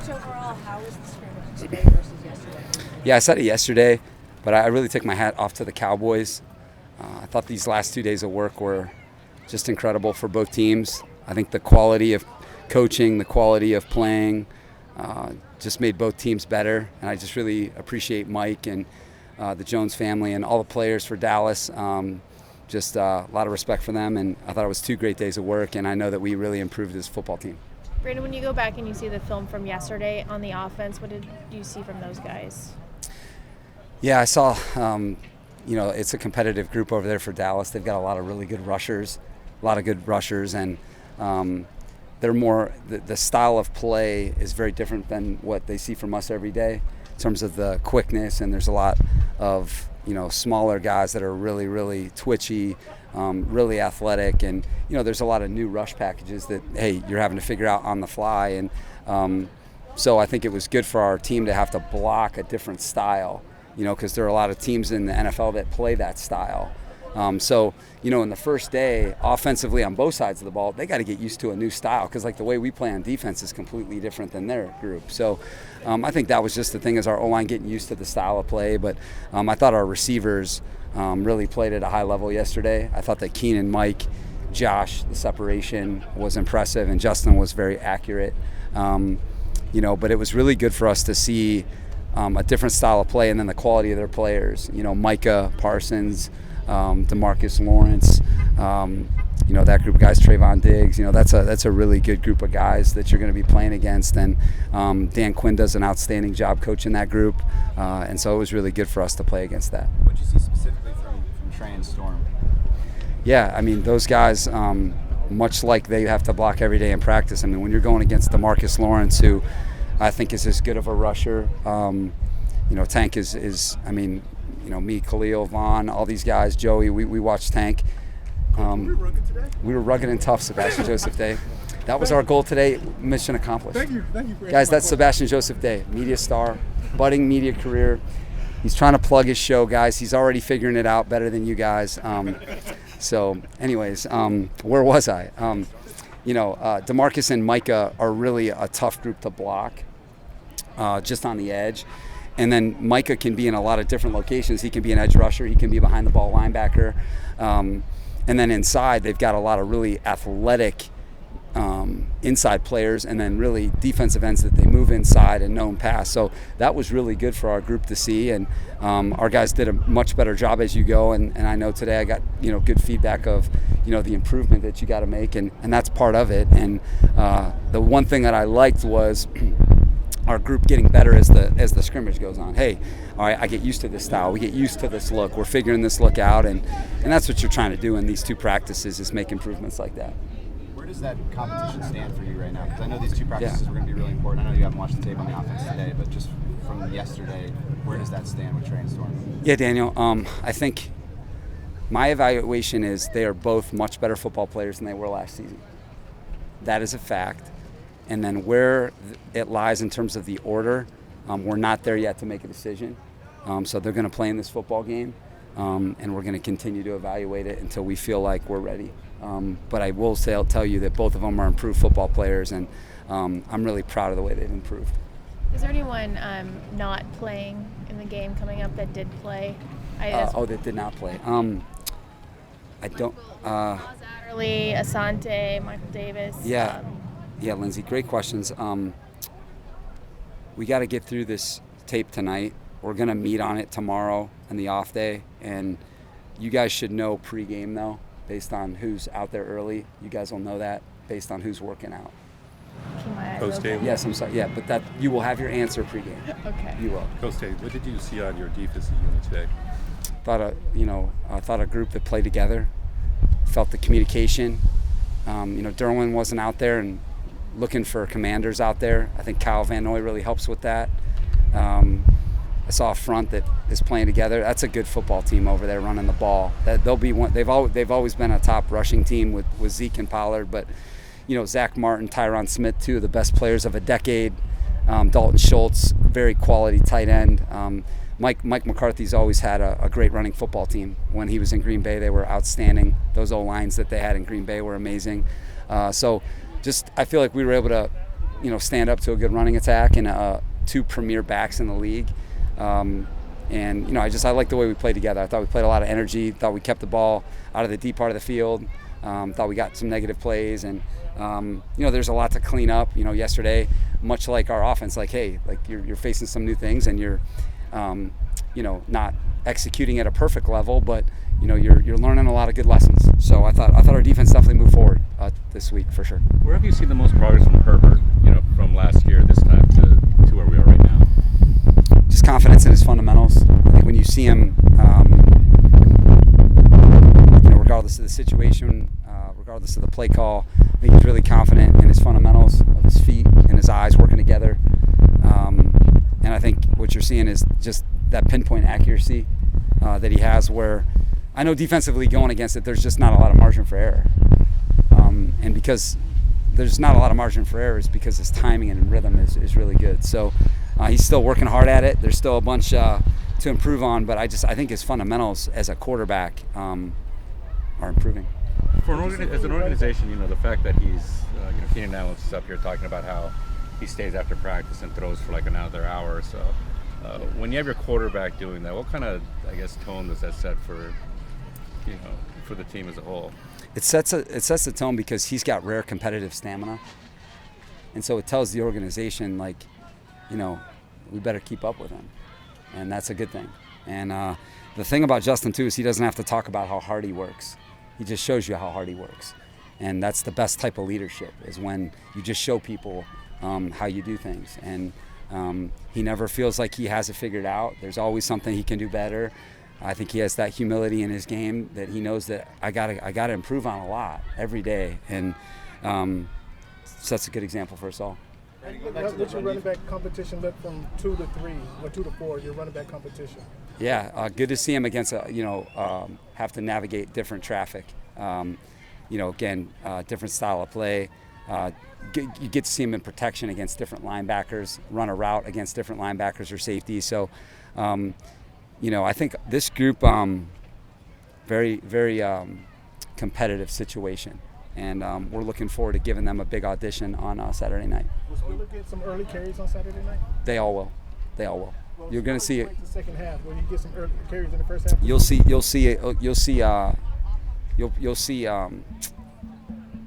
Coach, overall, how was the scrimmage today versus yesterday? Yeah, I said it yesterday, but I really took my hat off to the Cowboys. I thought these last 2 days of work were just incredible for both teams. I think the quality of coaching, the quality of playing, just made both teams better. And I just really appreciate Mike and the Jones family and all the players for Dallas. Just a lot of respect for them, and I thought it was 2 great days of work, and I know that we really improved as a football team. Brandon, when you go back and you see the film from yesterday on the offense, what did you see from those guys? Yeah, I saw, it's a competitive group over there for Dallas. They've got a lot of really good rushers, and they're more, the style of play is very different than what they see from us every day in terms of the quickness, and there's a lot of, smaller guys that are really, really twitchy, really athletic, and, there's a lot of new rush packages that, hey, you're having to figure out on the fly, and so I think it was good for our team to have to block a different style, because there are a lot of teams in the NFL that play that style. So, in the first day, offensively on both sides of the ball, they got to get used to a new style because, the way we play on defense is completely different than their group. So I think that was just the thing is our O-line getting used to the style of play. But I thought our receivers really played at a high level yesterday. I thought that Keenan, Mike, Josh, the separation was impressive, and Justin was very accurate. But it was really good for us to see a different style of play and then the quality of their players. Micah Parsons, DeMarcus Lawrence, that group of guys, Trayvon Diggs, that's a really good group of guys that you're going to be playing against. And Dan Quinn does an outstanding job coaching that group. And so it was really good for us to play against that. What did you see specifically from Trey and Storm? Yeah, those guys, much like they have to block every day in practice, when you're going against DeMarcus Lawrence, who I think is as good of a rusher, Tank is me, Khalil, Vaughn, all these guys, Joey, we watched Tank. We were rugged and tough, Sebastian Joseph Day. That was our goal today, mission accomplished. Thank you for guys, that's Sebastian Joseph Day, media star, budding media career. He's trying to plug his show, guys. He's already figuring it out better than you guys. So anyways, where was I? DeMarcus and Micah are really a tough group to block, just on the edge. And then Micah can be in a lot of different locations. He can be an edge rusher. He can be behind the ball linebacker. And then inside, they've got a lot of really athletic inside players, and then really defensive ends that they move inside and known pass. So that was really good for our group to see. And our guys did a much better job as you go. And I know today I got, good feedback of, the improvement that you got to make. And that's part of it. And the one thing that I liked was our group getting better as the scrimmage goes on. Hey, all right, I get used to this style. We get used to this look. We're figuring this look out, and that's what you're trying to do in these 2 practices is make improvements like that. Where does that competition stand for you right now? Because I know these 2 practices were going to be really important. I know you haven't watched the tape on the offense today, but just from yesterday, where does that stand with Trey and Storm? Yeah, Daniel, I think my evaluation is they are both much better football players than they were last season. That is a fact. And then where it lies in terms of the order, we're not there yet to make a decision. So they're going to play in this football game, and we're going to continue to evaluate it until we feel like we're ready. But I will tell you that both of them are improved football players, and I'm really proud of the way they've improved. Is there anyone not playing in the game coming up that did play? That did not play. I don't. Adderley, Asante, Michael Davis. Yeah. Yeah, Lindsay, great questions. We got to get through this tape tonight. We're going to meet on it tomorrow and the off day. And you guys should know pregame, though, based on who's out there early. You guys will know that based on who's working out. Post-game? Yes, I'm sorry. Yeah, but that you will have your answer pregame. Okay. You will. Coach Tate, what did you see on your defensive unit today? I thought a group that played together, felt the communication. Derwin wasn't out there and looking for commanders out there. I think Kyle Van Noy really helps with that. I saw a front that is playing together. That's a good football team over there running the ball. That they'll be one. They've always been a top rushing team with Zeke and Pollard, but Zach Martin, Tyron Smith, 2 of the best players of a decade. Dalton Schultz, very quality tight end. Mike McCarthy's always had a great running football team. When he was in Green Bay, they were outstanding. Those O-lines that they had in Green Bay were amazing. So I feel like we were able to stand up to a good running attack and two premier backs in the league. And I like the way we played together. I thought we played a lot of energy. Thought we kept the ball out of the deep part of the field. Thought we got some negative plays, and there's a lot to clean up. Yesterday, much like our offense, you're facing some new things, and you're not executing at a perfect level, but you're learning a lot of good lessons. So I thought our defense definitely moved forward this week for sure. Where have you seen the most progress from Herbert? From last year, this time to where we are right now. Just confidence in his fundamentals. I think when you see him, regardless of the situation, regardless of the play call, I think he's really confident in his fundamentals of his feet and his eyes working together. And I think what you're seeing is just that pinpoint accuracy that he has, where I know defensively going against it, there's just not a lot of margin for error. And because there's not a lot of margin for error, is because his timing and rhythm is really good. So he's still working hard at it. There's still a bunch to improve on, but I think his fundamentals as a quarterback are improving. As an organization, the fact that he's, Keenan Allen's is up here talking about how he stays after practice and throws for like another hour or so. When you have your quarterback doing that, what kind of, tone does that set for the team as a whole? It sets the tone because he's got rare competitive stamina, and so it tells the organization we better keep up with him, and that's a good thing. And the thing about Justin too is he doesn't have to talk about how hard he works. He just shows you how hard he works, and that's the best type of leadership, is when you just show people how you do things. And he never feels like he has it figured out. There's always something he can do better. I think he has that humility in his game that he knows that I gotta improve on a lot every day, and sets a good example for us all. What's your running back competition look from 2 to 3 or 2 to 4? Your running back competition. Yeah, good to see him against have to navigate different traffic. Different style of play. You get to see him in protection against different linebackers, run a route against different linebackers or safeties. So, I think this group, very, very competitive situation. And we're looking forward to giving them a big audition on Saturday night. Will Spiller get some early carries on Saturday night? They all will. Well, You're going to see it. Like the second half, will you get some early carries in the first half? You'll see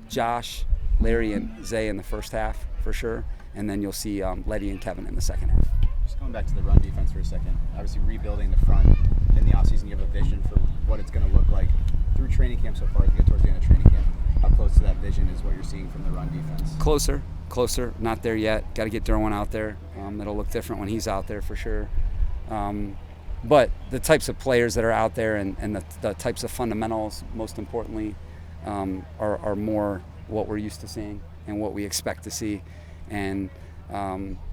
Josh, Larry, and Zay in the first half for sure, and then you'll see Letty and Kevin in the second half. Just going back to the run defense for a second. Obviously, rebuilding the front in the offseason, you have a vision for what it's going to look like through training camp so far as we get towards the end of training camp. How close to that vision is what you're seeing from the run defense? Closer. Not there yet. Got to get Derwin out there. It'll look different when he's out there for sure. But the types of players that are out there and the types of fundamentals, most importantly, are more what we're used to seeing and what we expect to see. And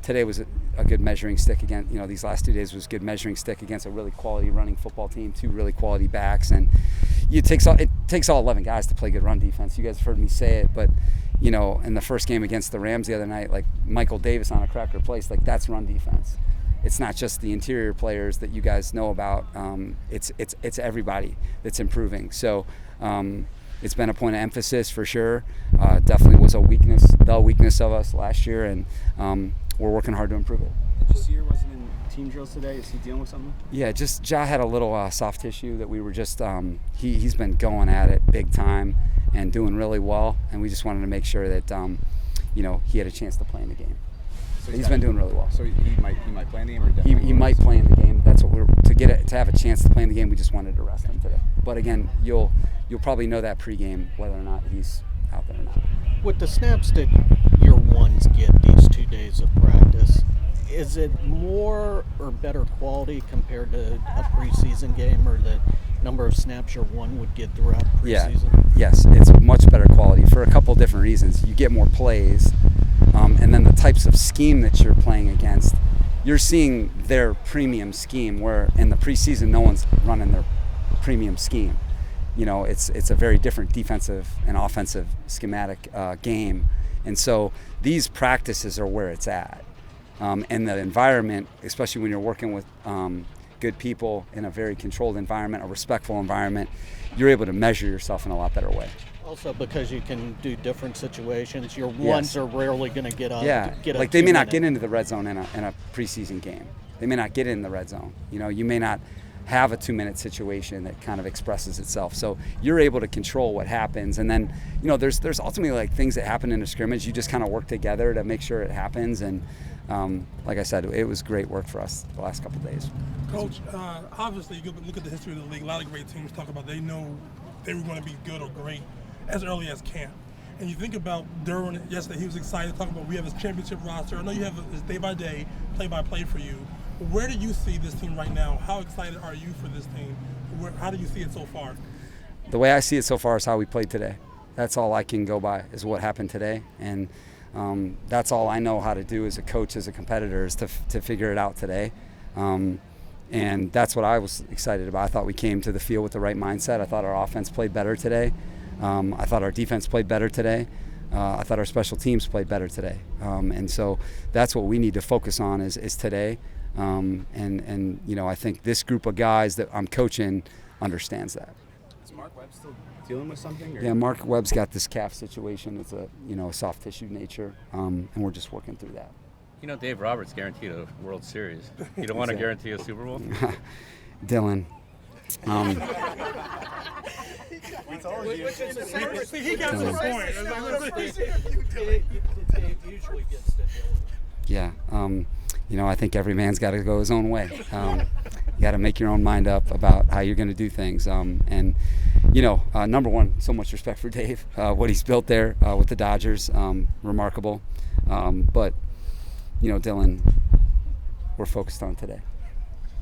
today was a good measuring stick against, these last 2 days was a good measuring stick against a really quality running football team, two really quality backs. And it takes all 11 guys to play good run defense. You guys have heard me say it, but in the first game against the Rams the other night, like Michael Davis on a cracker place, that's run defense. It's not just the interior players that you guys know about. It's everybody that's improving. So it's been a point of emphasis for sure. Definitely was the weakness of us last year, and we're working hard to improve it. Jasir wasn't in team drills today. Is he dealing with something? Yeah, Ja had a little soft tissue that we were just he's been going at it big time and doing really well, and we just wanted to make sure that he had a chance to play in the game. So he's been doing really well. So he might play in the game, or definitely he might play in the game. That's what to have a chance to play in the game. We just wanted to rest him today. But again, you'll probably know that pregame whether or not he's out there or not. With the snaps that your ones get these 2 days of practice, is it more or better quality compared to a preseason game, or the number of snaps your one would get throughout preseason? Yes, it's much better quality for a couple different reasons. You get more plays, and then the types of scheme that you're playing against, you're seeing their premium scheme, where in the preseason no one's running their premium scheme. It's a very different defensive and offensive schematic game, and so these practices are where it's at. And the environment, especially when you're working with good people in a very controlled environment, a respectful environment, you're able to measure yourself in a lot better way. Also, because you can do different situations, your ones are rarely going to get up. Yeah, like they may not get into the red zone in a preseason game. They may not get in the red zone. You may not have a 2-minute situation that kind of expresses itself. So you're able to control what happens. And then, there's ultimately like things that happen in a scrimmage. You just kind of work together to make sure it happens. And like I said, it was great work for us the last couple of days. Coach, obviously you look at the history of the league. A lot of great teams talk about they know they were going to be good or great as early as camp. And you think about Derwin yesterday, he was excited talking about we have this championship roster. I know you have this day-by-day, play-by-play for you. Where do you see this team right now? How excited are you for this team? How do you see it so far? The way I see it so far is how we played today. That's all I can go by, is what happened today. And that's all I know how to do as a coach, as a competitor, is to figure it out today. And that's what I was excited about. I thought we came to the field with the right mindset. I thought our offense played better today. I thought our defense played better today. I thought our special teams played better today. And so that's what we need to focus on is today. And I think this group of guys that I'm coaching understands that. Is Mark Webb still dealing with something? Or? Yeah, Mark Webb's got this calf situation. It's a soft tissue nature, and we're just working through that. Dave Roberts guaranteed a World Series. You don't want to guarantee a Super Bowl? Dylan. He got to the point. Dave usually gets to Yeah. I think every man's got to go his own way. You got to make your own mind up about how you're going to do things. And number one, so much respect for Dave. What he's built there with the Dodgers, remarkable. But, Dylan, we're focused on today.